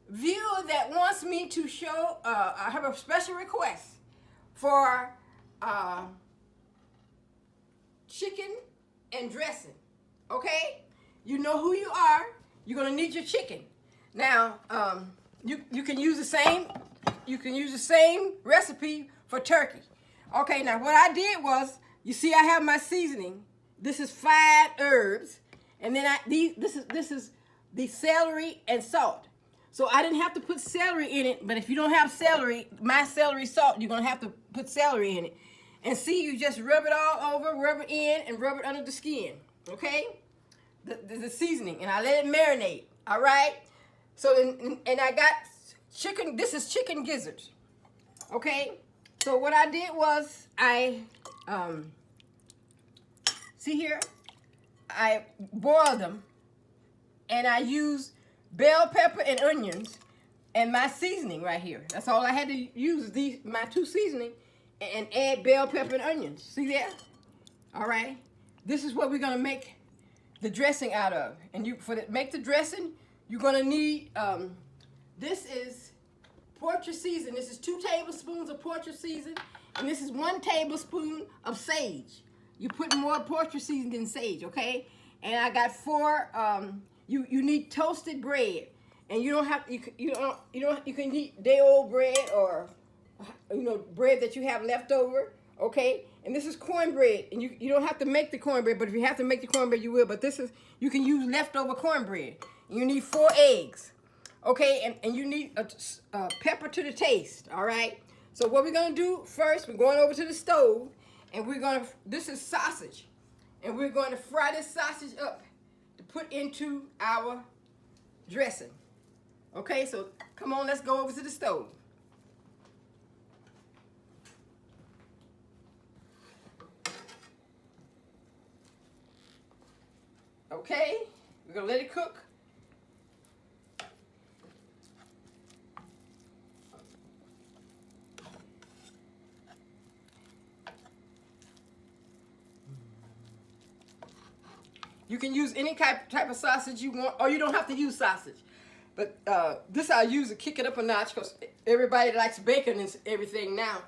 viewer that wants me to show, I have a special request for chicken and dressing. Okay? You know who you are. You're gonna need your chicken. Now, you can use the same recipe for turkey. Okay, now what I did was, you see I have my seasoning. This is 5 herbs, and then this is the celery and salt. So I didn't have to put celery in it, but if you don't have celery, my celery salt, you're gonna have to put celery in it. And see, you just rub it all over, rub it in, and rub it under the skin. Okay? The seasoning, and I let it marinate. All right? So and I got chicken. This is chicken gizzards. Okay? So what I did was I see here, I boiled them, and I used bell pepper and onions and my seasoning right here. That's all I had to use, my 2 seasoning, and add bell pepper and onions. See there? All right. This is what we're gonna make the dressing out of. And make the dressing, you're gonna need this is Portrait season. This is 2 tablespoons of Portrait season, and this is 1 tablespoon of sage. You put more Portrait season than sage, okay? And I got 4. You need toasted bread, and you don't have you can eat day old bread or bread that you have left over, okay? And this is cornbread, and you don't have to make the cornbread, but if you have to make the cornbread, you will. But you can use leftover cornbread. You need 4 eggs, okay? And you need a pepper to the taste, all right? So what we're gonna do first, we're going over to the stove, and this is sausage, and we're going to fry this sausage up to put into our dressing. Okay, so come on, let's go over to the stove. Okay, we're gonna let it cook. You can use any type of sausage you want, or you don't have to use sausage. But this I use to kick it up a notch, because everybody likes bacon and everything now.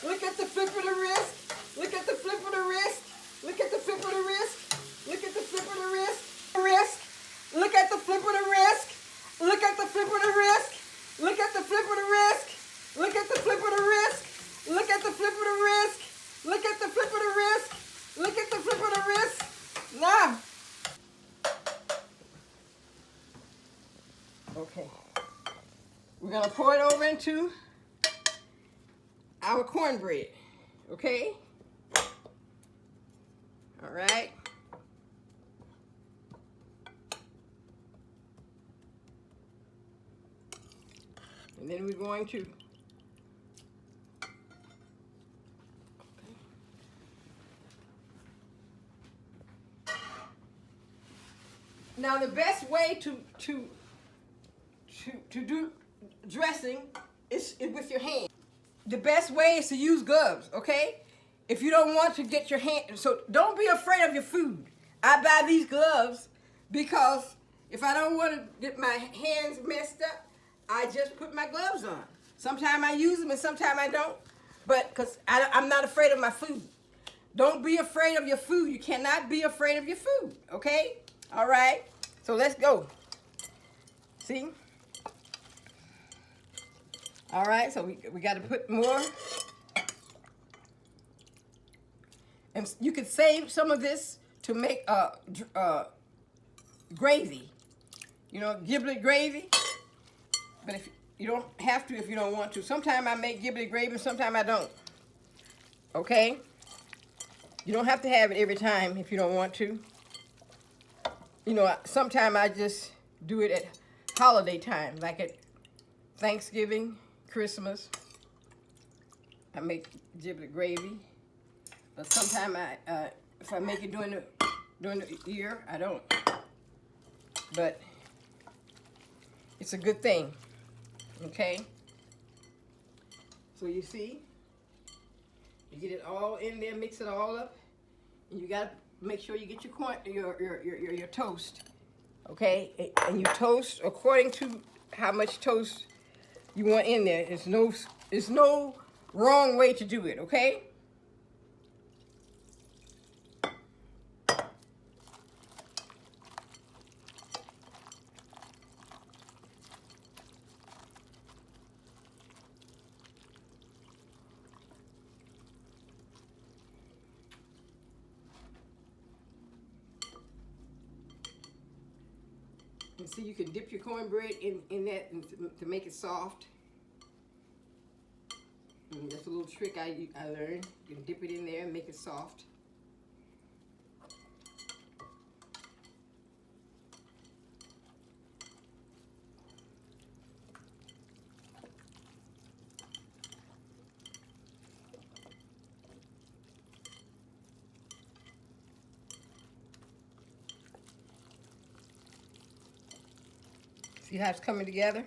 Look at the flip of the wrist. Look at the flip of the wrist. Look at the flip of the wrist. Look at the flip of the wrist. Look at the flip of the wrist. Look at the flip of the wrist. Look at the flip of the wrist. Look at the flip of the wrist. Look at the flip of the wrist. Look at the flip of the wrist. Look at the flip of the wrist. Now. Okay. We're going to pour it over into our cornbread, okay? All right. And then we're going to now the best way to do dressing is with your hand. The best way is to use gloves, okay? If you don't want to get your hand, so don't be afraid of your food. I buy these gloves because if I don't want to get my hands messed up, I just put my gloves on. Sometimes I use them and sometimes I don't, but because I'm not afraid of my food. Don't be afraid of your food. You cannot be afraid of your food, okay? All right, so let's go. See? All right, so we got to put more. And you could save some of this to make gravy. Giblet gravy. But if you don't have to if you don't want to. Sometimes I make giblet gravy, sometimes I don't. Okay? You don't have to have it every time if you don't want to. you know, sometimes I just do it at holiday time, like at Thanksgiving, Christmas. I make giblet gravy, but sometimes if I make it during the year, I don't. But it's a good thing, okay? So you see, you get it all in there, mix it all up, and you gotta make sure you get your toast, okay? And you toast according to how much toast you want in there. There's no wrong way to do it, okay? And see, you can dip your cornbread in that to make it soft. And that's a little trick I learned. You can dip it in there and make it soft. See how it's coming together?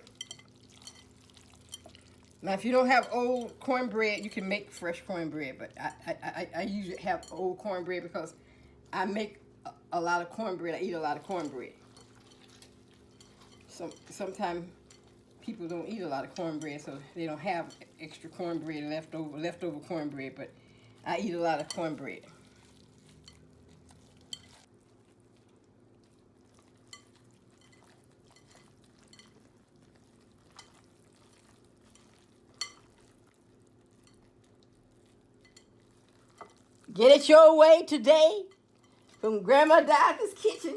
Now, if you don't have old cornbread, you can make fresh cornbread, but I usually have old cornbread because I make a lot of cornbread. I eat a lot of cornbread. Sometimes people don't eat a lot of cornbread, so they don't have extra cornbread leftover cornbread, but I eat a lot of cornbread. Get it your way today from Grandma Doctor's Kitchen.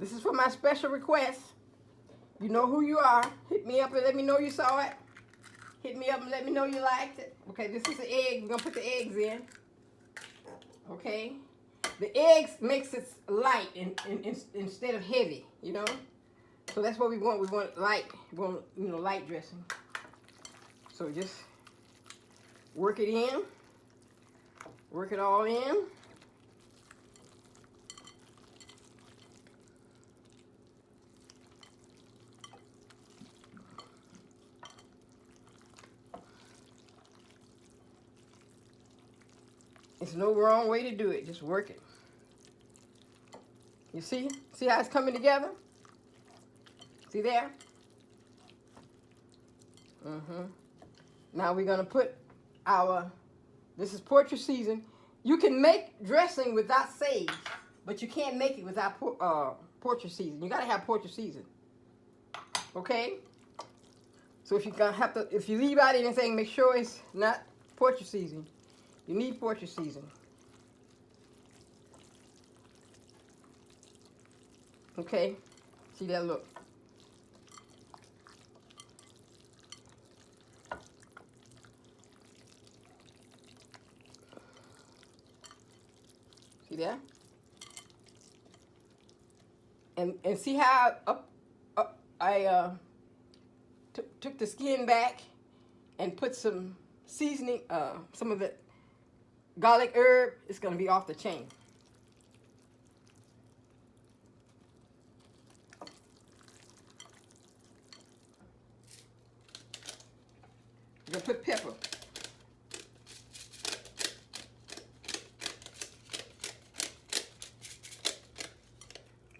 This is for my special request. You know who you are. Hit me up and let me know you saw it. Hit me up and let me know you liked it. Okay, this is the egg. We're going to put the eggs in. Okay? The eggs makes it light instead of heavy, you know? So that's what we want. We want light. We want, you know, light dressing. So just work it in. Work it all in. There's no wrong way to do it. Just work it. You see? See how it's coming together? See there? Now we're going to put this is poultry season. You can make dressing without sage, but you can't make it without poultry season. You got to have poultry season. Okay? So if if you leave out anything, make sure it's not poultry season. You need poultry season. Okay? See that look? See that? And see how I took the skin back and put some seasoning, some of the garlic herb. It's going to be off the chain. You're going to put pepper.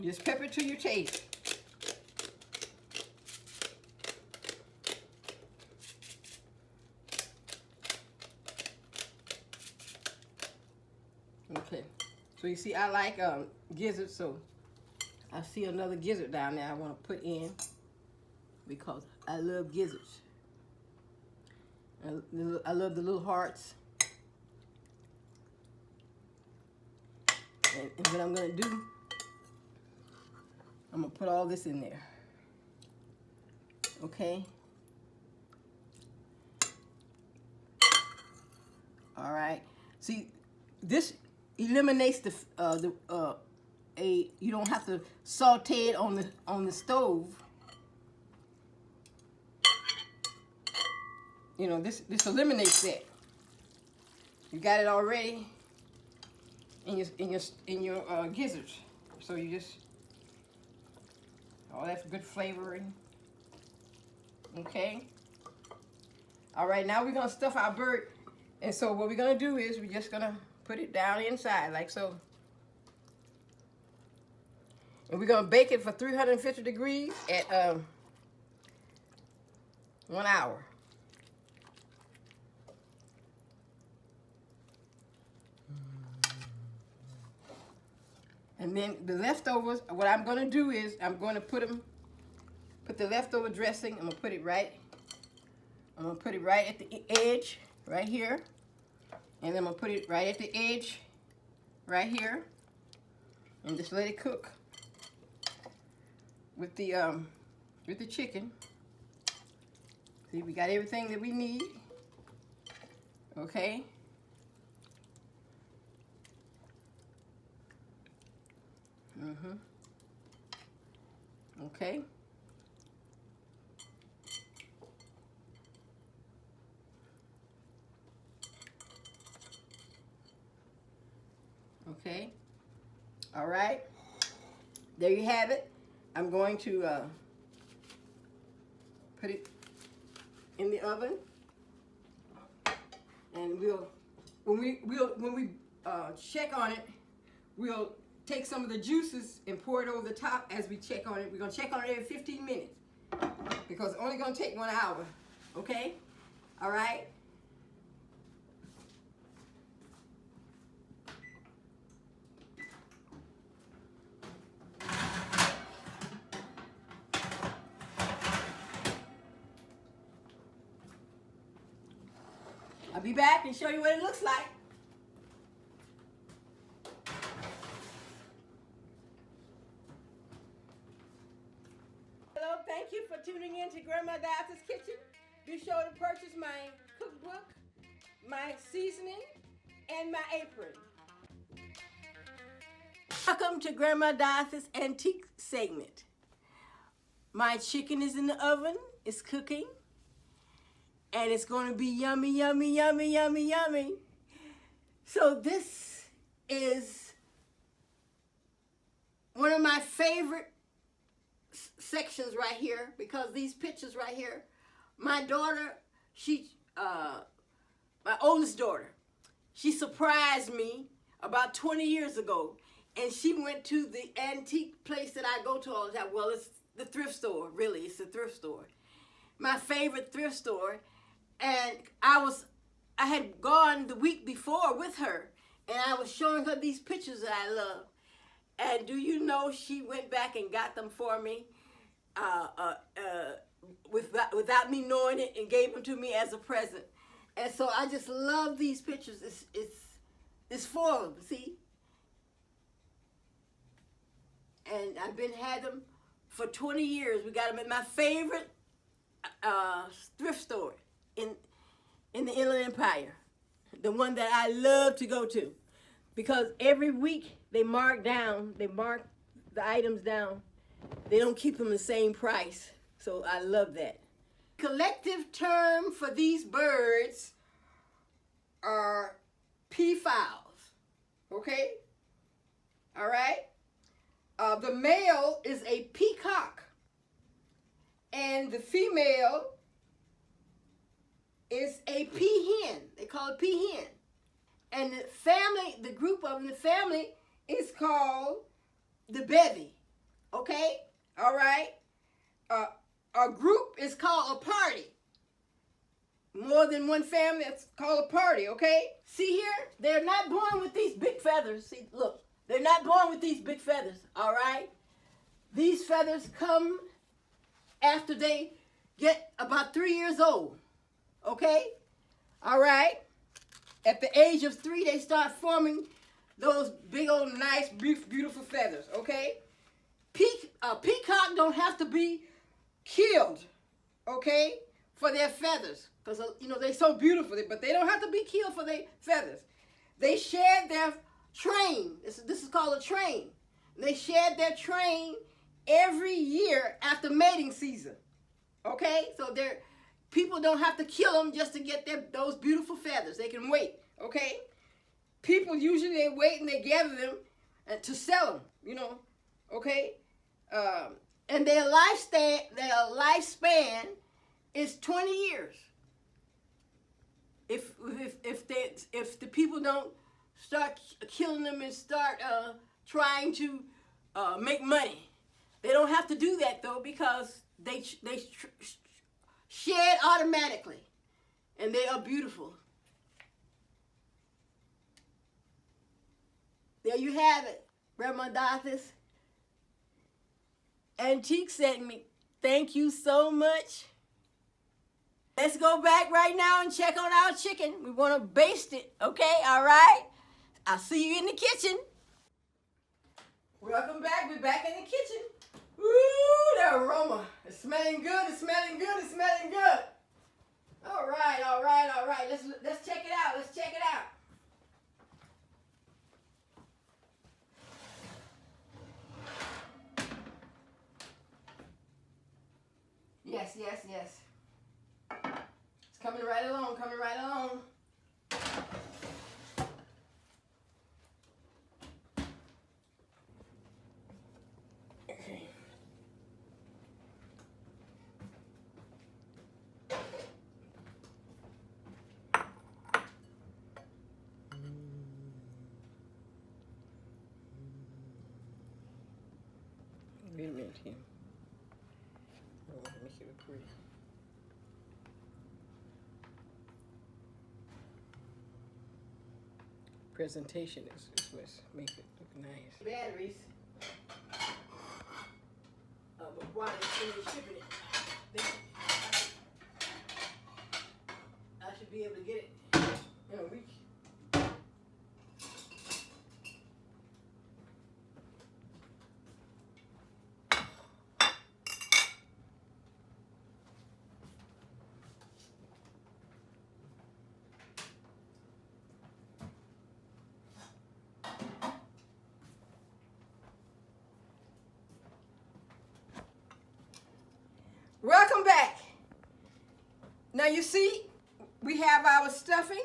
Just pepper to your taste. Okay, so you see I like gizzards, so I see another gizzard down there I want to put in because I love gizzards. I love the little hearts. And what I'm going to do, I'm going to put all this in there. Okay? All right. See, this eliminates you don't have to saute it on the stove. You know, this eliminates that. You got it already in your gizzards, so you just that's good flavoring. Okay. All right, now we're gonna stuff our bird, and so what we're gonna do is we're just gonna put it down inside like so, and we're gonna bake it for 350 degrees at 1 hour. And then the leftovers, what I'm going to do is I'm going to put the leftover dressing, I'm going to put it right at the edge, right here. And then I'm going to put it right at the edge, right here. And just let it cook with the chicken. See, we got everything that we need. Okay. Okay. Okay. All right. There you have it. I'm going to put it in the oven, and when we check on it, we'll take some of the juices and pour it over the top as we check on it. We're going to check on it every 15 minutes because it's only going to take 1 hour. Okay? All right? I'll be back and show you what it looks like. Thank you for tuning in to Grandma Diasa's Kitchen. Be sure to purchase my cookbook, my seasoning, and my apron. Welcome to Grandma Diasa's Antique segment. My chicken is in the oven. It's cooking. And it's going to be yummy, yummy, yummy, yummy, yummy. So this is one of my favorite sections right here, because these pictures right here, my daughter, my oldest daughter, she surprised me about 20 years ago, and she went to the antique place that I go to all the time. Well, it's the thrift store, really. It's a thrift store, my favorite thrift store. And I had gone the week before with her, and I was showing her these pictures that I love. And do you know, she went back and got them for me without me knowing it, and gave them to me as a present. And so I just love these pictures. It's for them, see? And I've had them for 20 years. We got them at my favorite thrift store in the Inland Empire, the one that I love to go to, because every week they mark the items down. They don't keep them the same price, so I love that. Collective term for these birds are peafowls, okay? All right? The male is a peacock, and the female is a peahen. They call it peahen. And the family, the group of them, the family is called the bevy. Okay? All right? A group is called a party. More than one family, it's called a party, okay? See here? They're not born with these big feathers. See, look. They're not born with these big feathers, all right? These feathers come after they get about 3 years old. Okay? All right? At the age of 3, they start forming those big old nice, beautiful feathers. Okay? Peacock don't have to be killed, okay, for their feathers. Because, you know, they're so beautiful. But they don't have to be killed for their feathers. they shed their train. This is called a train. They shed their train every year after mating season. Okay, so people don't have to kill them just to get those beautiful feathers. They can wait. Okay, people usually they wait and they gather them to sell them. You know, okay, and their lifespan is 20 years. If the people don't start killing them and start trying to make money, they don't have to do that though, because they shed automatically, and they are beautiful. There you have it, Grandma Dorothy's Antique Segment. Thank you so much. Let's go back right now and check on our chicken. We want to baste it, okay? All right? I'll see you in the kitchen. Welcome back. We're back in the kitchen. Ooh, the aroma. It's smelling good. It's smelling good. It's smelling good. All right, all right, all right. Let's check it out. Let's check it out. Yes, yes, yes. It's coming right along, coming right along. Okay. Wait a minute here. I want to make it look pretty. Presentation is what's make it look nice. Batteries. But while they're shipping it, I should be able to get it in a week. Welcome back. Now you see, we have our stuffing,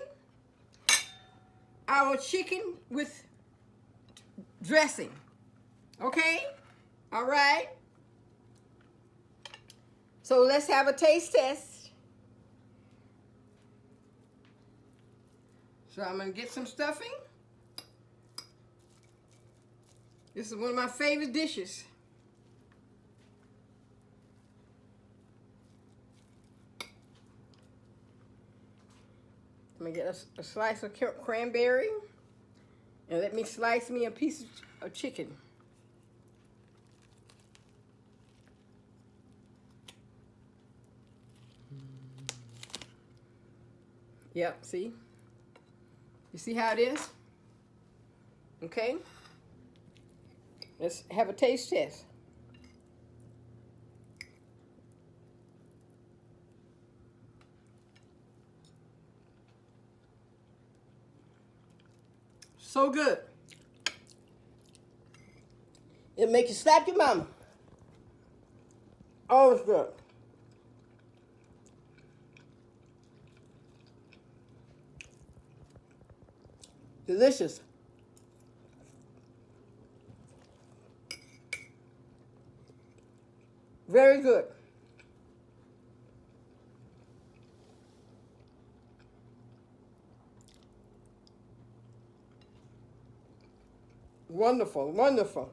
our chicken with dressing. Okay? All right. So let's have a taste test. So I'm going to get some stuffing. This is one of my favorite dishes. I'm gonna get a slice of cranberry, and let me slice me a piece of chicken. Yep, see? You see how it is? Okay. Let's have a taste test. So good. It'll make you slap your mama. Always good. Delicious. Very good. Wonderful, wonderful.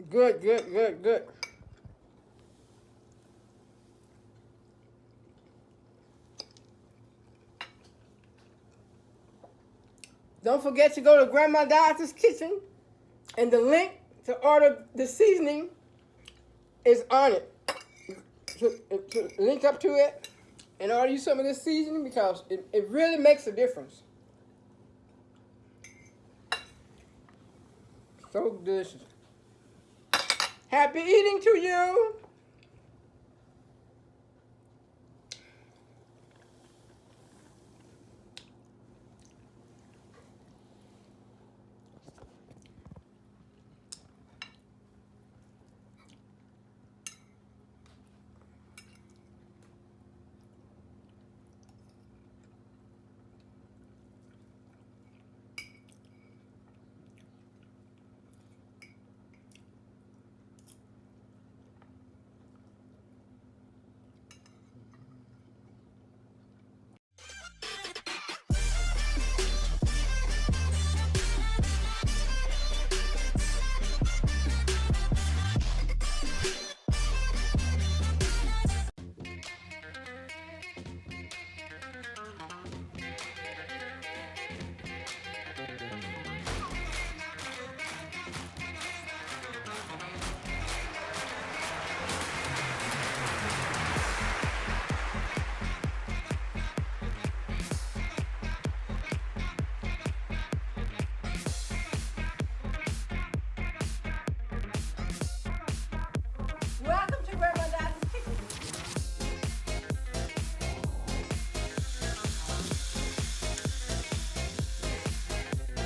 Good, good, good, good. Don't forget to go to Grandma Dorothy's Kitchen, and the link to order the seasoning is on it. To link up to it and order you some of this seasoning, because it really makes a difference. So delicious. Happy eating to you.